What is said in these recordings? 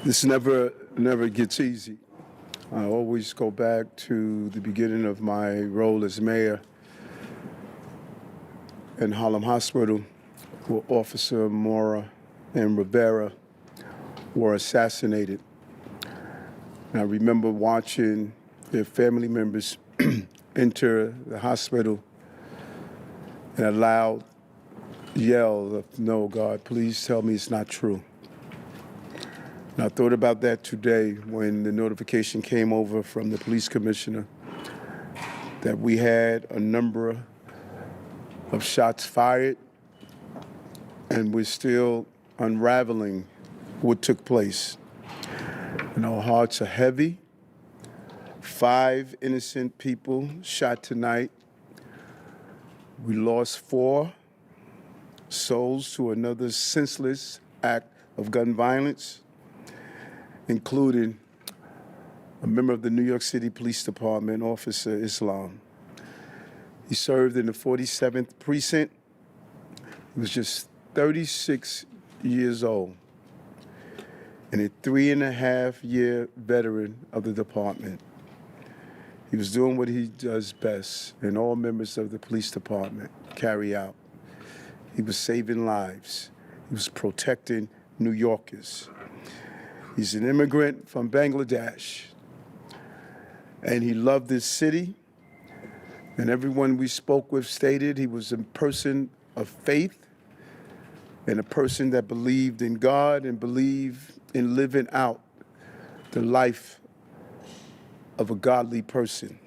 This never gets easy. I always go back to the beginning of my role as mayor in Harlem Hospital, where Officer Mora and Rivera were assassinated. And I remember watching their family members enter the hospital and a loud yell of, "No, God, please tell me it's not true." And I thought about that today when the notification came over from the police commissioner that we had a number of shots fired, and we're still unraveling what took place. And our hearts are heavy. 5 innocent people shot tonight. We lost 4 souls to another senseless act of gun violence, including a member of the New York City Police Department, Officer Islam. He served in the 47th Precinct. He was just 36 years old and a 3.5-year veteran of the department. He was doing what he does best, and all members of the police department carry out. He was saving lives. He was protecting New Yorkers. He's an immigrant from Bangladesh, and he loved this city. And everyone we spoke with stated he was a person of faith and a person that believed in God and believed in living out the life of a godly person.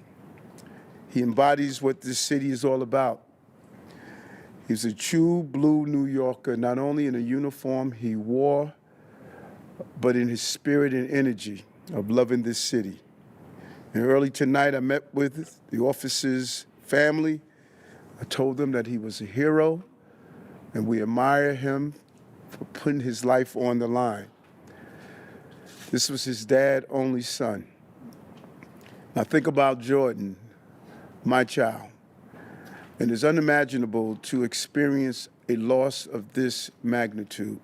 He embodies what this city is all about. He's a true blue New Yorker, not only in the uniform he wore, but in his spirit and energy of loving this city. And early tonight, I met with the officer's family. I told them that he was a hero, and we admire him for putting his life on the line. This was his dad's only son. Now think about Jordan, my child, and it's unimaginable to experience a loss of this magnitude.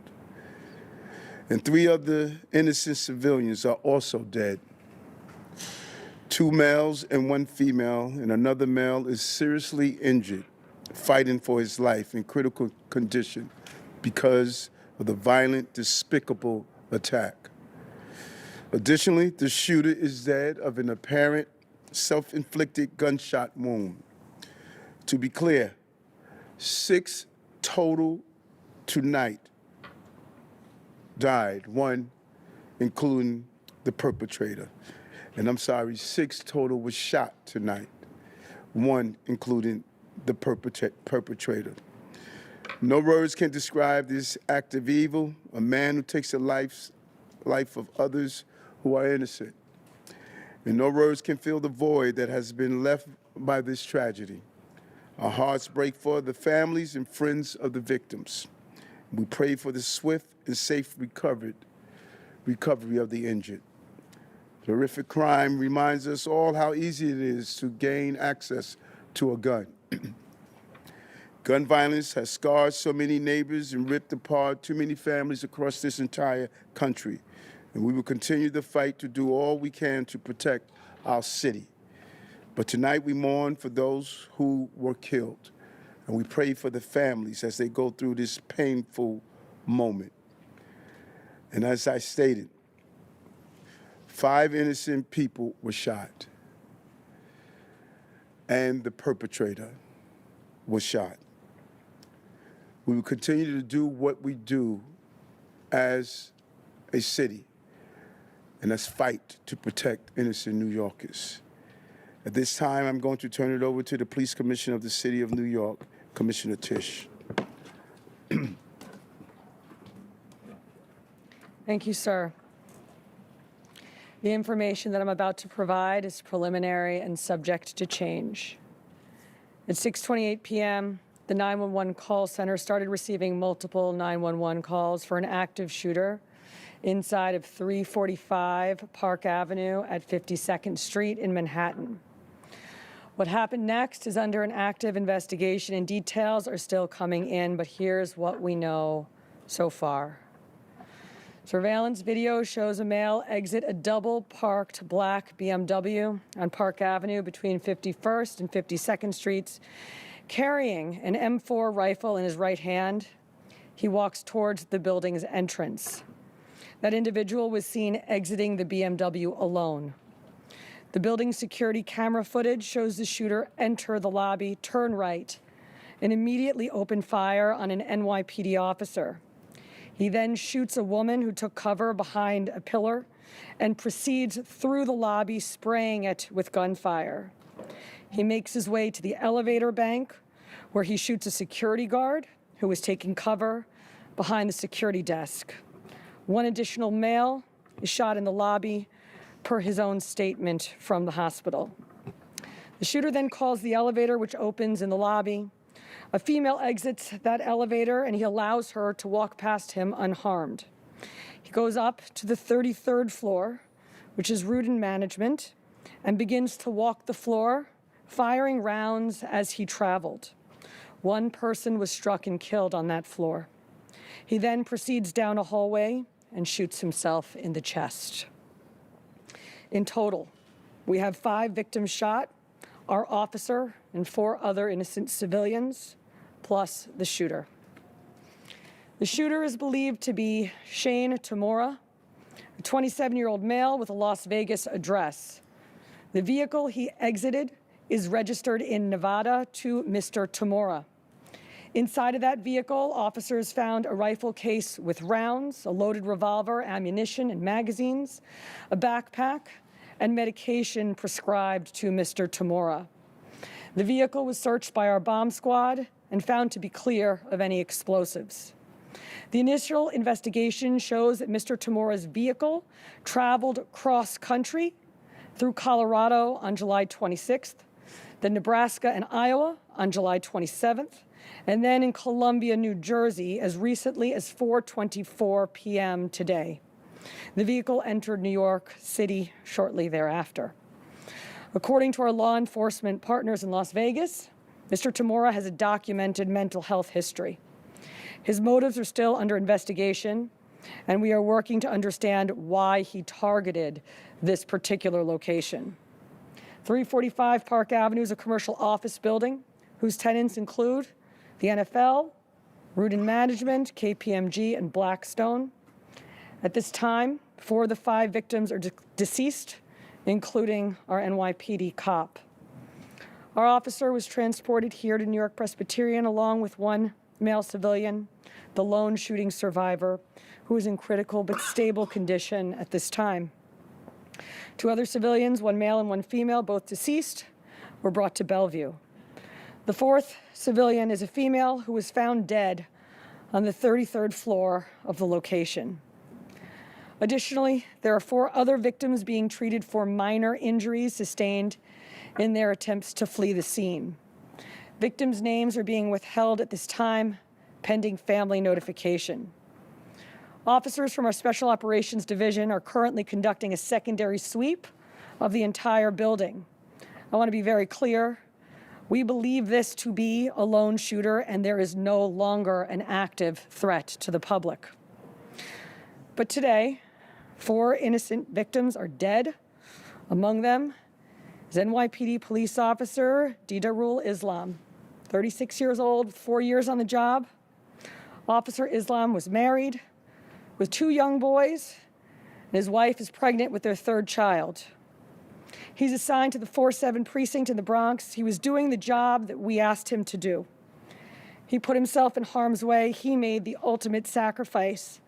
And 3 other innocent civilians are also dead. 2 males and 1 female, and another male is seriously injured, fighting for his life in critical condition because of the violent, despicable attack. Additionally, the shooter is dead of an apparent self-inflicted gunshot wound. To be clear, 6 total tonight died, 1 including the perpetrator. And I'm sorry, 6 total was shot tonight, 1 including the perpetrator. No words can describe this act of evil, a man who takes the life of others who are innocent. And no words can fill the void that has been left by this tragedy. Our hearts break for the families and friends of the victims. We pray for the swift and safe recovery of the injured. The horrific crime reminds us all how easy it is to gain access to a gun. Gun violence has scarred so many neighbors and ripped apart too many families across this entire country. And we will continue the fight to do all we can to protect our city. But tonight we mourn for those who were killed. And we pray for the families as they go through this painful moment. And as I stated, 5 innocent people were shot. And the perpetrator was shot. We will continue to do what we do as a city, and that's fight to protect innocent New Yorkers. At this time, I'm going to turn it over to the Police Commissioner of the City of New York, Commissioner Tisch. Thank you, sir. The information that I'm about to provide is preliminary and subject to change. At 6:28 p.m., the 911 call center started receiving multiple 911 calls for an active shooter inside of 345 Park Avenue at 52nd Street in Manhattan. What happened next is under an active investigation, and details are still coming in, but here's what we know so far. Surveillance video shows a male exit a double-parked black BMW on Park Avenue between 51st and 52nd Streets, carrying an M4 rifle in his right hand. He walks towards the building's entrance. That individual was seen exiting the BMW alone. The building's security camera footage shows the shooter enter the lobby, turn right, and immediately open fire on an NYPD officer. He then shoots a woman who took cover behind a pillar and proceeds through the lobby, spraying it with gunfire. He makes his way to the elevator bank, where he shoots a security guard who was taking cover behind the security desk. One additional male is shot in the lobby, per his own statement from the hospital. The shooter then calls the elevator, which opens in the lobby. A female exits that elevator, and he allows her to walk past him unharmed. He goes up to the 33rd floor, which is route and management, and begins to walk the floor, firing rounds as he traveled. One person was struck and killed on that floor. He then proceeds down a hallway and shoots himself in the chest. In total, we have 5 victims shot, our officer and 4 other innocent civilians, plus the shooter. The shooter is believed to be Shane Tamura, a 27-year-old male with a Las Vegas address. The vehicle he exited is registered in Nevada to Mr. Tamura. Inside of that vehicle, officers found a rifle case with rounds, a loaded revolver, ammunition, and magazines, a backpack, and medication prescribed to Mr. Tamura. The vehicle was searched by our bomb squad and found to be clear of any explosives. The initial investigation shows that Mr. Tamura's vehicle traveled cross-country through Colorado on July 26th, then Nebraska and Iowa on July 27th, and then in Columbia, New Jersey, as recently as 4:24 p.m. today. The vehicle entered New York City shortly thereafter. According to our law enforcement partners in Las Vegas, Mr. Tamura has a documented mental health history. His motives are still under investigation, and we are working to understand why he targeted this particular location. 345 Park Avenue is a commercial office building whose tenants include the NFL, Root and Management, KPMG, and Blackstone. At this time, 4 of the 5 victims are deceased, including our NYPD cop. Our officer was transported here to New York Presbyterian along with 1 male civilian, the lone shooting survivor, who is in critical but stable condition at this time. 2 other civilians, 1 male and 1 female, both deceased, were brought to Bellevue. The 4th civilian is a female who was found dead on the 33rd floor of the location. Additionally, there are 4 other victims being treated for minor injuries sustained in their attempts to flee the scene. Victims' names are being withheld at this time, pending family notification. Officers from our Special Operations Division are currently conducting a secondary sweep of the entire building. I want to be very clear. We believe this to be a lone shooter, and there is no longer an active threat to the public. But today, 4 innocent victims are dead. Among them is NYPD police officer Didarul Islam, 36 years old, 4 years on the job. Officer Islam was married with 2 young boys, and his wife is pregnant with their 3rd child. He's assigned to the 4-7 precinct in the Bronx. He was doing the job that we asked him to do. He put himself in harm's way. He made the ultimate sacrifice,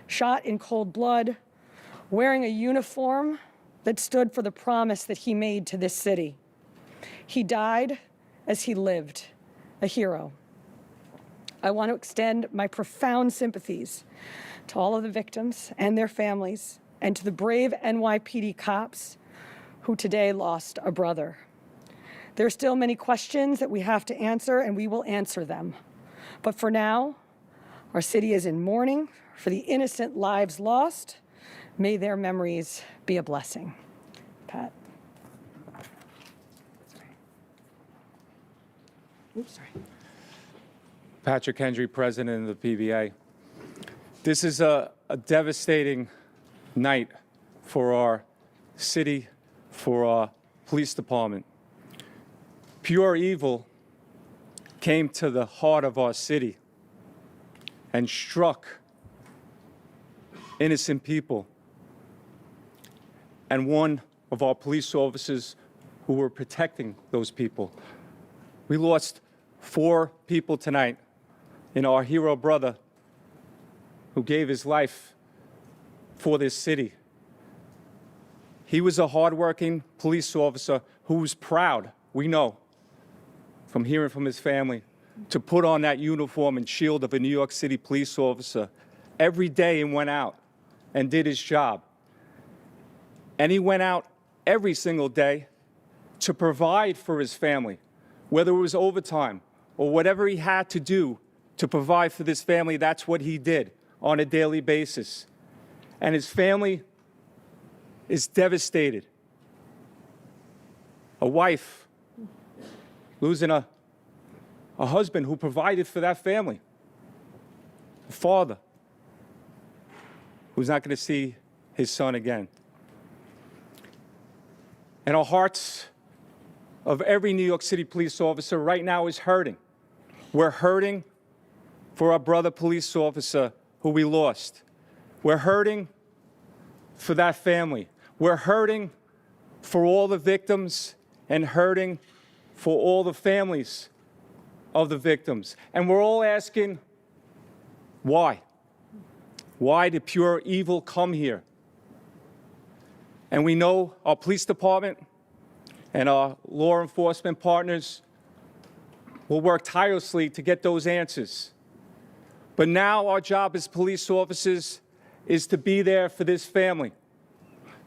shot in cold blood, wearing a uniform that stood for the promise that he made to this city. He died as he lived, a hero. I want to extend my profound sympathies to all of the victims and their families, and to the brave NYPD cops who today lost a brother. There are still many questions that we have to answer, and we will answer them. But for now, our city is in mourning for the innocent lives lost. May their memories be a blessing. Pat. Patrick Hendry, President of the PVA. This is a devastating night for our city, for our police department. Pure evil came to the heart of our city and struck innocent people. And one of our police officers who were protecting those people. We lost 4 people tonight in our hero brother who gave his life for this city. He was a hardworking police officer who was proud, we know, from hearing from his family, to put on that uniform and shield of a New York City police officer every day and went out and did his job. And he went out every single day to provide for his family, whether it was overtime or whatever he had to do to provide for this family. That's what he did on a daily basis. And his family is devastated. A wife losing a husband who provided for that family. A father who's not going to see his son again. And our hearts of every New York City police officer right now is hurting. We're hurting for our brother police officer who we lost. We're hurting for that family. We're hurting for all the victims and hurting for all the families of the victims. And we're all asking, why? Why did pure evil come here? And we know our police department and our law enforcement partners will work tirelessly to get those answers. But now our job as police officers is to be there for this family,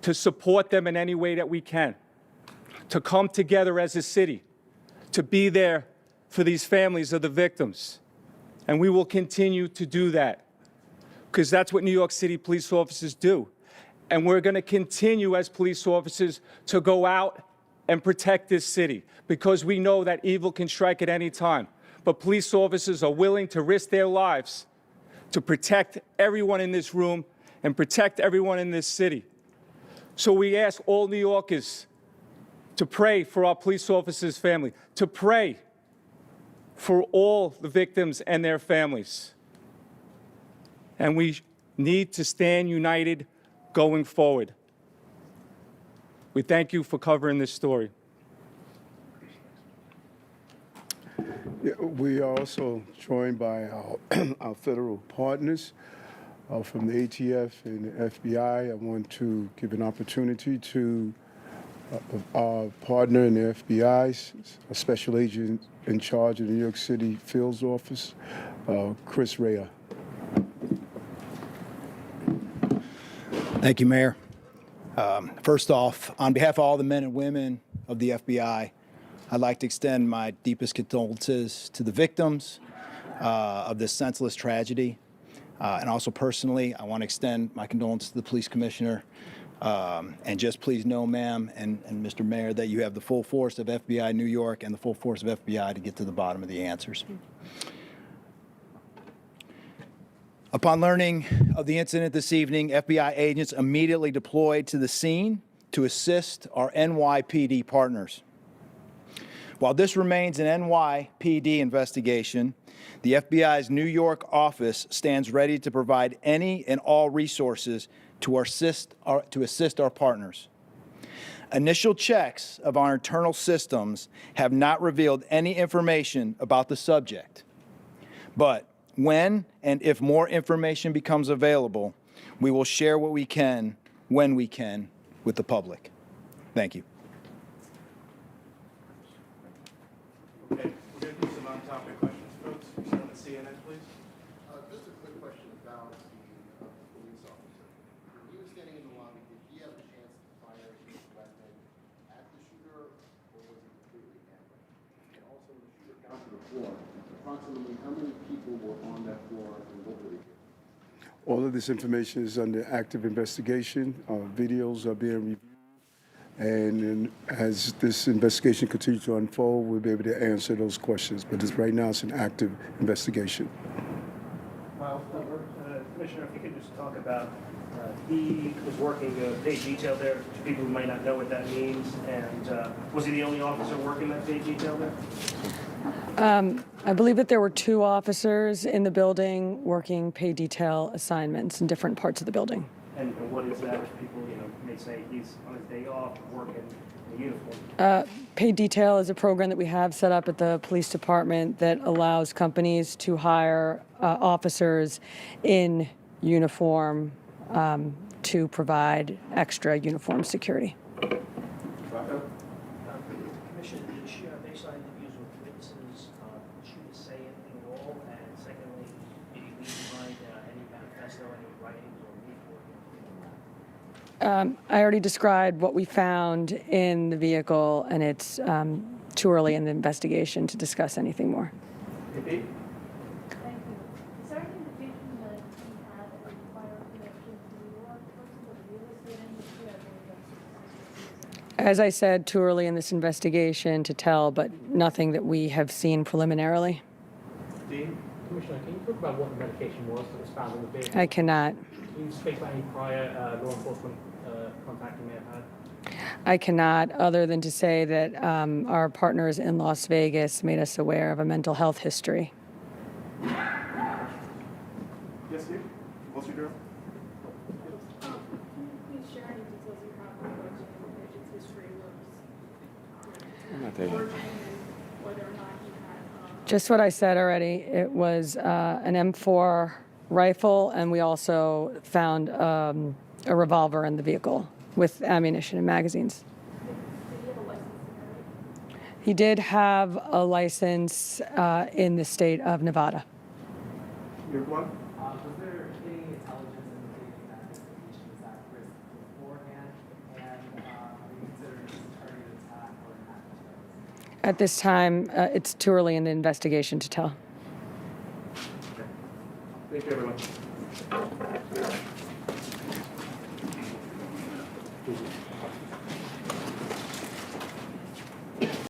to support them in any way that we can, to come together as a city, to be there for these families of the victims. And we will continue to do that because that's what New York City police officers do. And we're going to continue as police officers to go out and protect this city because we know that evil can strike at any time. But police officers are willing to risk their lives to protect everyone in this room and protect everyone in this city. So we ask all New Yorkers to pray for our police officers' family, to pray for all the victims and their families. And we need to stand united going forward. We thank you for covering this story. Yeah, we are also joined by our federal partners from the ATF and the FBI. I want to give an opportunity to our partner in the FBI, a special agent in charge of the New York City Fields Office, Chris Rea. Thank you, Mayor. First off, on behalf of all the men and women of the FBI, I'd like to extend my deepest condolences to the victims of this senseless tragedy. And also personally, I want to extend my condolences to the police commissioner. And just please know, ma'am and Mr. Mayor, that you have the full force of FBI New York and the full force of FBI to get to the bottom of the answers. Upon learning of the incident this evening, FBI agents immediately deployed to the scene to assist our NYPD partners. While this remains an NYPD investigation, the FBI's New York office stands ready to provide any and all resources to assist our partners. Initial checks of our internal systems have not revealed any information about the subject, but when and if more information becomes available, we will share what we can, when we can, with the public. Thank you. Okay, we're going to do some on-topic questions, folks. Someone at CNN, please. Just a quick question about the police officer. When he was standing in the lobby, did he have a chance to fire his weapon at the shooter, or was it completely ambushed? And also, when the shooter got to the floor, approximately how many people were on that floor and what were they doing? All of this information is under active investigation. Videos are being reviewed. And as this investigation continues to unfold, we'll be able to answer those questions. But right now, it's an active investigation. Miles, Commissioner, if you could just talk about, he was working paid detail there, to people who might not know what that means, and was he the only officer working that paid detail there? I believe that there were 2 officers in the building working paid detail assignments in different parts of the building. And what is that, if people, may say he's on his day off, working in a uniform? Paid detail is a program that we have set up at the police department that allows companies to hire officers in uniform to provide extra uniform security. Commissioner, did she, based on interviews with witnesses, did she say anything at all? And secondly, did you leave behind any manifesto, any writings or report? I already described what we found in the vehicle, and it's too early in the investigation to discuss anything more. Thank you. Is there any indication that he had a prior connection to New York versus the real estate industry? I believe that's As I said, too early in this investigation to tell, but nothing that we have seen preliminarily. Dean? Commissioner, can you talk about what the medication was that was found in the vehicle? I cannot. Can you speak about any prior law enforcement contact you may have had? I cannot, other than to say that our partners in Las Vegas made us aware of a mental health history. Yes, Steve? What's your girl? Can you please share any details you have regarding the patient's history was origin and whether or not he had Just what I said already. It was an M4 rifle, and we also found a revolver in the vehicle with ammunition and magazines. did he have a license? He did have a license in the state of Nevada. Your one? Was there any intelligence indicating that this patient was at risk beforehand? And are you considering this a targeted attack or an act of terrorism? At this time, it's too early in the investigation to tell. Thank you, everyone.